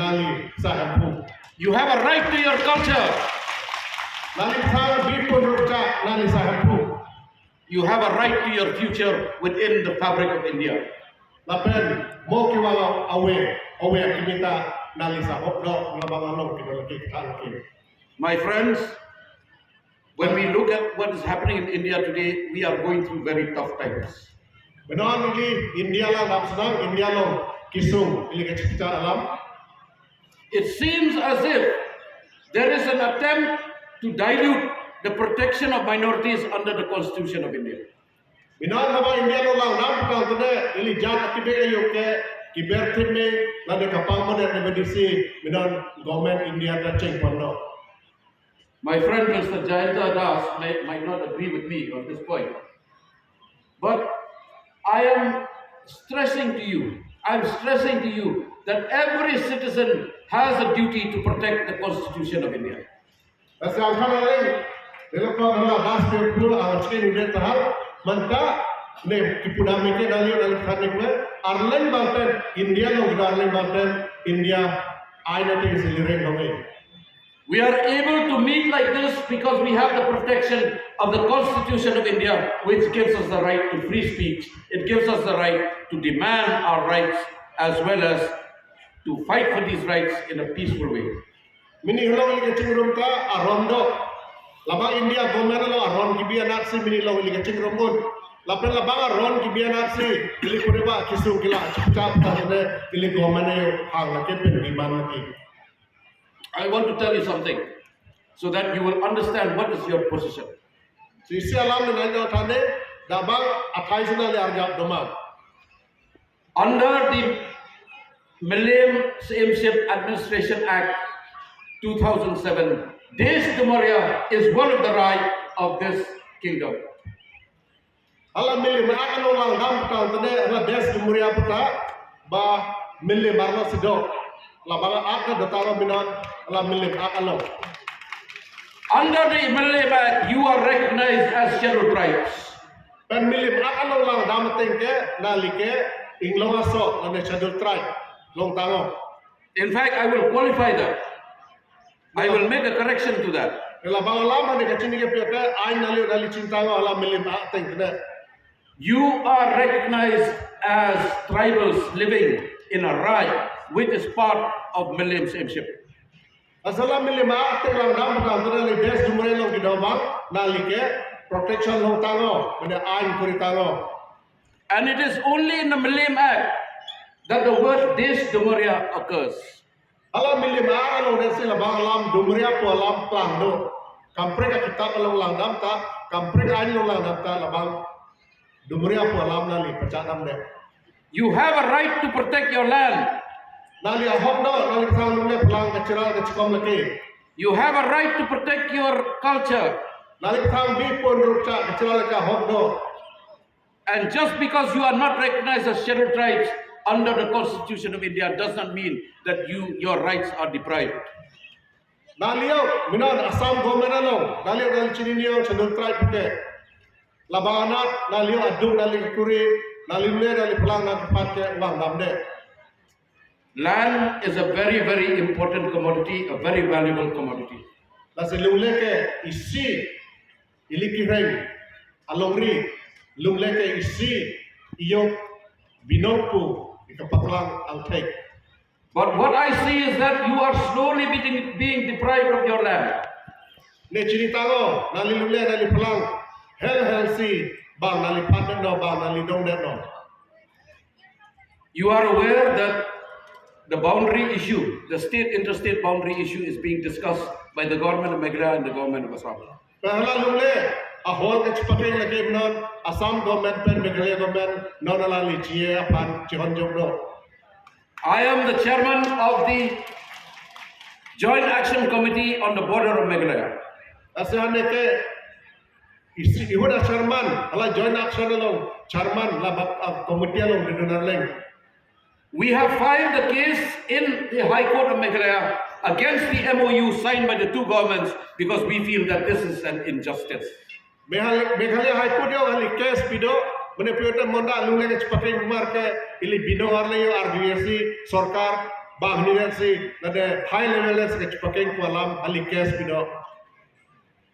nali sahampu. You have a right to your culture. Nali thang bipun rukta nali sahampu. You have a right to your future within the fabric of India. Lapen mo kiwala awe kimita nali sahokdo labangalong kinolaki kalki. My friends, when we look at what is happening in India today, we are going through very tough times. Benar ini India lang napsnang India long kisung ili kecipta alam. It seems as if there is an attempt to dilute the protection of minorities under the Constitution of India. Benar nama India long lang napkal tene ili jat akibe ayo ke kibertin me lade kapang mana nebedisi benar government India kaceng pondo. My friend Mr. Jaintia might not agree with me on this point, but I am stressing to you that every citizen has a duty to protect the Constitution of India. Kasi ang kanaling nilokong hala das pepul ang skin udah tahal manka ne kipudami ke dali khanik me Arlen banten India lo Arlen banten India aina te silire nome. We are able to meet like this because we have the protection of the Constitution of India, which gives us the right to free speech. It gives us the right to demand our rights as well as to fight for these rights in a peaceful way. Mini hello li kecingrum ka arondo. Laba India government lo aron kibian aksi mini lo li kecingrum pun. Lapen labang aron kibian aksi ili kureba kisung kila cap tane ili government yo hang na kepen di mana lagi. I want to tell you something so that you will understand what is your position. Sisi alam ni nanyo thane dabang athai sina le arjab domang. Under the Millennium Same-Ship Administration Act 2007, Desh Dumaria is one of the right of this kingdom. Alam milih mana lo lang dam kau tane ala des Dumaria puta ba milih marno sidok. Labang akal dataro binan alam milih akalo. Under the Millennium Act, you are recognized as scheduled tribes. Pen milih akalo lang dam tengke nalike inglong aso lane scheduled tribe long tango. In fact, I will qualify that. I will make a correction to that. Labang alam ni kacini ke piaka ain nali cintango alam milih ak tengke. You are recognized as tribals living in a Raj, which is part of Millennium Same-Ship. Asala milih ak tenglang dam kau tane le des Dumaria long kidobang nalike protection long tango mana ain kuri tango. And it is only in the Millennium Act that the word Desh Dumaria occurs. Alam milih mana lo desi labang alam Dumaria po alam plando. Kampre ka kitab alam lang dam ta kampre ain lo lang dam ta labang Dumaria po alam nali pecah dam de. You have a right to protect your land. Nali ahok do nali sang nule pelang keciral kecikom lagi. You have a right to protect your culture. Nali sang bipun rukca keciral lagi ahok do. And just because you are not recognized as scheduled tribes under the Constitution of India does not mean that your rights are deprived. Naliyo minon Assam government along naliyo nali chininyo scheduled tribe ke. Labangat naliyo adung nali kuri nali mule nali pelang nali patke uang damde. Land is a very, very important commodity, a very valuable commodity. Nasi lule ke isi ilikireng alongri lule ke isi iyo binopu ikapaklang ang take. But what I see is that you are slowly being deprived of your land. Ne chinitango nali lule nali pelang hel si bang nali paten no bang nali dong no. You are aware that the boundary issue, the state-interstate boundary issue is being discussed by the government of Meghalaya and the government of Assam. Pehla lule ahol ke chipake lagi non Assam government pen Meghalaya government non ala lichie apan chihonjong do. I am the chairman of the Joint Action Committee on the border of Meghalaya. Asihane ke isi ihuda chairman ala joint action along chairman la committee along dinarleng. We have filed the case in the High Court of Meghalaya against the MOU signed by the two governments because we feel that this is an injustice. Meghalaya High Court yo ali case pido mene piota monda alunge ke chipake kumar ke ili bino harle yo RBSC sarkar bang ni si nade high level les ke pakai ku alam ali kes bido.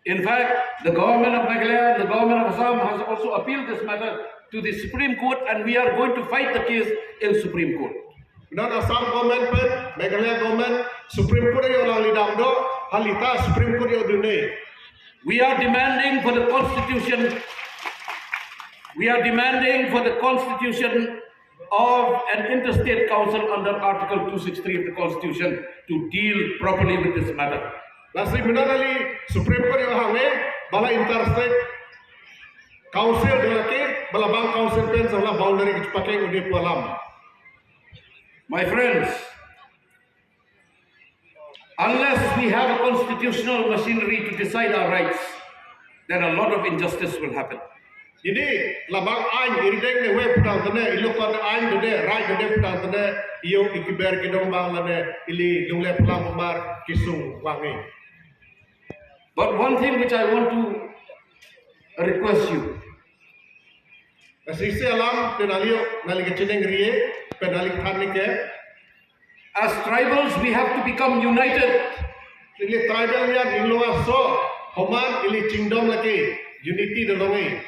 In fact, the government of Meghalaya and the government of Assam has also appealed this matter to the Supreme Court, and we are going to fight the case in Supreme Court. Dan Assam government pen, Meghalaya government, Supreme Court yo lang lidang do, halita Supreme Court yo dune. We are demanding for the constitution. We are demanding for the constitution of an interstate council under Article 263 of the Constitution to deal properly with this matter. Nasi minanali Supreme Court yo hange, bala interstate council delake, bala bang council pen sa boundary ke pakai ude pu alam. My friends, unless we have a constitutional machinery to decide our rights, then a lot of injustice will happen. Jadi labang ain irideng ne we putang tene ilokon ain dode right dode putang tene iyo ikiber kidong bang lane ili dungle pulang umar kisung wangi. But one thing which I want to request you, Sisi alam tenalio nali kecileng rie penali thanike. as tribals, we have to become united. Ili tribal ya nilonga so homan ili kingdom lagi unity dolongi.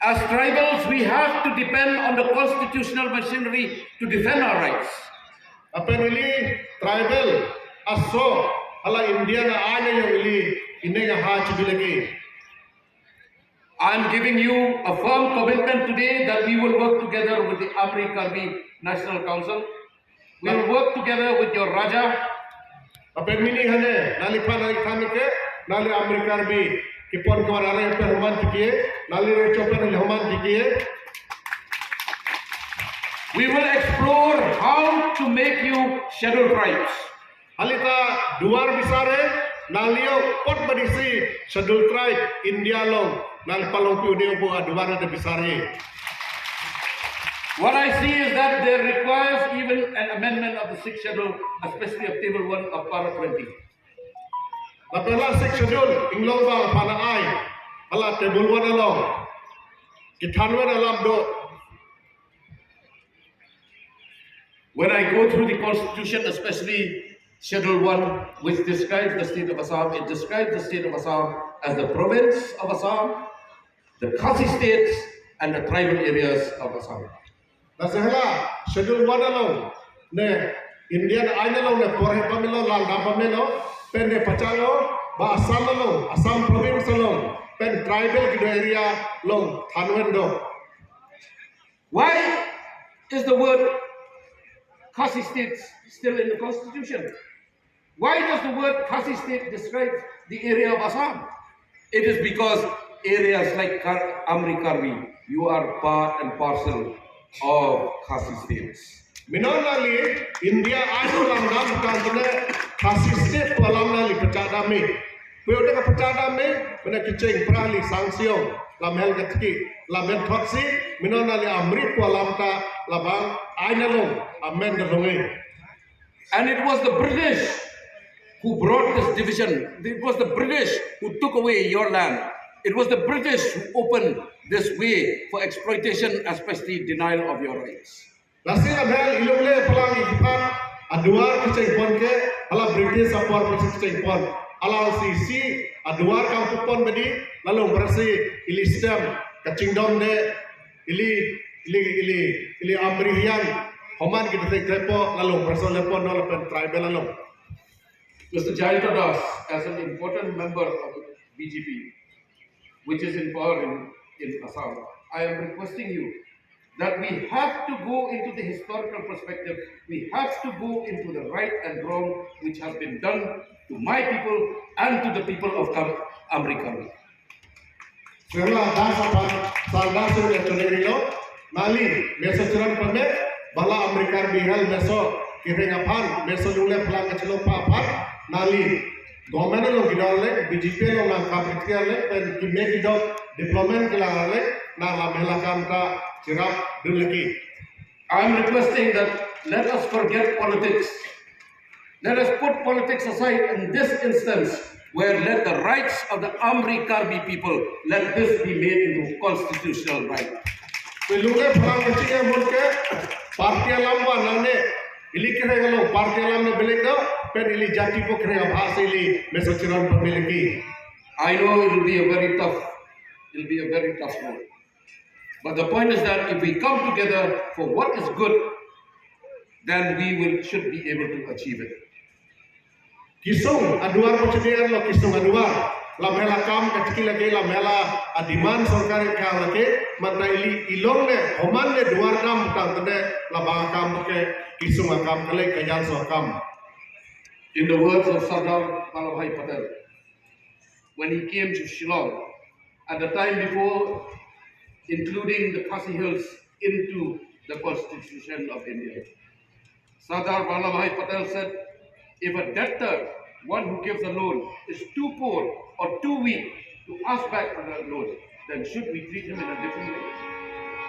As tribals, we have to depend on the constitutional machinery to defend our rights. Apa ili tribal aso ala India na ane yo ili inega ha chibi lagi. I am giving you a firm commitment today that we will work together with the Amri Karbi National Council. We will work together with your Raja. Apa mini hane nali pa nali thanike nali Amerika bi kipon ko arare pe homan tikie nali re chope nali homan tikie. We will explore how to make you scheduled tribes. Halita duar bisare nalio pot badisi schedule tribe India long nali palong pi udio po duar de bisare. What I see is that there requires even an amendment of the 6th schedule, especially of table 1 of para 20. Lapela 6 schedule inglong bang pana ai ala table 1 along kithanwe alam do. When I go through the constitution, especially schedule 1, which describes the state of Assam, it describes the state of Assam as the province of Assam, the Khasi states, and the tribal areas of Assam. Nasehla schedule 1 along ne Indian aina along ne porhe pamelo lal da pamelo pen ne pachalo ba Assam along Assam province along pen tribal kido area long thanwendo. Why is the word Khasi state still in the constitution? Why does the word Khasi state describe the area of Assam? It is because areas like Amri Karbi, you are part and parcel of Khasi states. Minonali India aina lang nam kantune Khasi state alam nali pachadami. Puyode ka pachadami bena kiceng prali sangsiong lamel gatki lamen thoksi minonali amrit alam ta labang aina long amen dolongi. And it was the British who brought this division. It was the British who took away your land. It was the British who opened this way for exploitation, especially denial of your rights. Nasi abel ilungle pelang ikan aduar kiceng pon ke ala British apor kiceng pon ala sisi aduar kampung pon bedi lalu berasi ili stem kacingdom de ili amrihian homan kita tepo lalu berasa lepon no lepen tribal lalu. Mr. Jaintia Das, as an important member of the BJP, which is in power in Assam, I am requesting you that we have to go into the historical perspective. We have to go into the right and wrong which has been done to my people and to the people of Amri. Setelah dasapan salda sudah terjadi nali meso curan pande bala Amerika bihal meso kirengapan meso lule pelang kecil papan nali government lo gidole BJP lo nang kapitnya le pen kime gidol diplomat kelang le na la melakan ta cirap duleki. I am requesting that let us forget politics. Let us put politics aside in this instance, where let the rights of the Amri Karbi people, let this be made into constitutional right. Pelunge pelang kecil mulke parti lamba nane Ili kira kalau parti alam na belik do, pen ili jati po kira bahasa ili mesochiron pemiliki. I know it will be a very tough road. But the point is that if we come together for what is good, then should be able to achieve it. Kisung aduar po cedian lo kisung aduar. La mela kam kecil lagi la mela adiman sorkar kang lagi mata ili ilong ne homan ne duar kam tang tene la bang kam ke kisung kam kale kajan so kam. In the words of Sardar Vallabhbhai Patel, when he came to Shillong, at the time before including the Khasi Hills into the Constitution of India, Sardar Vallabhbhai Patel said, if a debtor, one who gives a loan, is too poor or too weak to ask back for that loan, then should we treat him in a different way?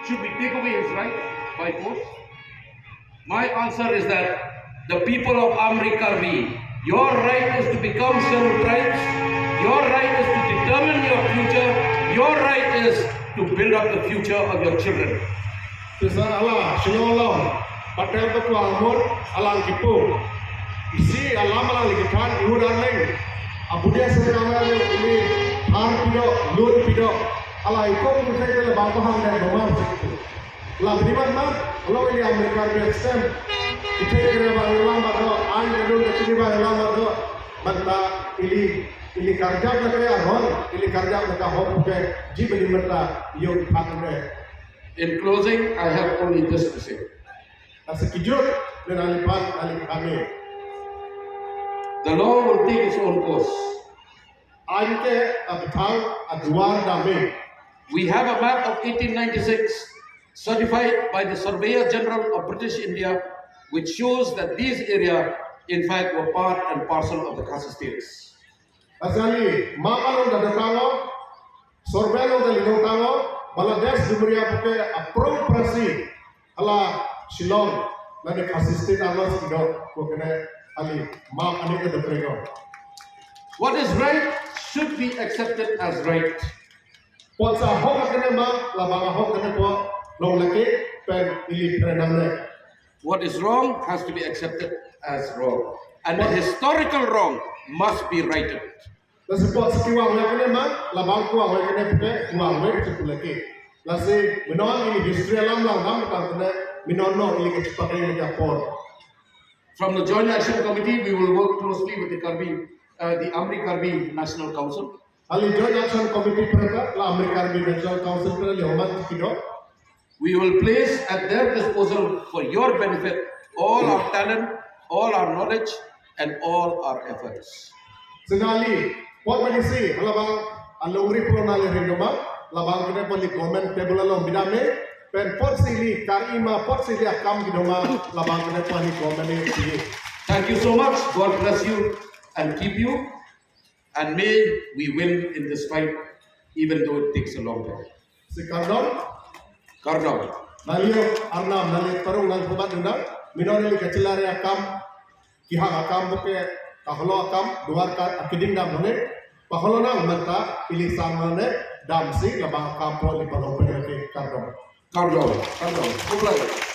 Should we take away his right by force? My answer is that the people of Karbi, your right is to become self-tribes, your right is to determine your future, your right is to build up the future of your children. Tusan Allah, Shilong, Patel to Amor, Alang Kipu. Isi alam alang likitan ihu darling. Abudia sekarang ini har pido, lur pido. Allah ikut musai tu le bapa hang dan bapa sekitu. Lah beriman mah, Allah ini Amerika bersem. Kita kira bahagian bahagian an gedung kecil bahagian bahagian. Banta ili kerja mereka ron, ili kerja mereka hop ke jibeli mereka yo patne. In closing, I have only this to say. Sekejut dan alipan kami. The law will take its own course. Anke abthang aduar dame. We have a map of 1896 certified by the Surveyor General of British India, which shows that these areas, in fact, were part and parcel of the Khasi states. Asali mapalong dadatalo, sorbelo dalinotalo, Bangladesh Jumhuriyah puke appropriasi ala Shillong nade Khasi state alas kido pukene ali map ani ke deprego. What is right should be accepted as right. Pot sa hok kene ma labanga hok kene po long laki pen ili prenamne. What is wrong has to be accepted as wrong. And the historical wrong must be righted. Lasi pot sekiwang kene ma labang kuang kene puke kuang we laki. Lasi menon ini history alam lang kene menon no ili ke pakai ini kapor. From the Joint Action Committee, we will work closely with the Karbi National Council. Ali Joint Action Committee perka la Karbi National Council per leoman kido. We will place at their disposal for your benefit all our talent, all our knowledge, and all our efforts. Senali, what manisi halabang alungri pronali rendoma labang kene pali government table along bidame. Pen pot sili karima pot sili akam gidoma labang kene pali government ini. Thank you so much. God bless you and keep you. And may we win in this fight, even though it takes a long time. Si Kardon, nalio arnam nali parung nal kubat undang minori kecilare akam kiha akam buke kahlo akam duar ka akiding dam hone paholo nang manta pilih samane dam si labang akam po li parong pe Kardon. Karbi.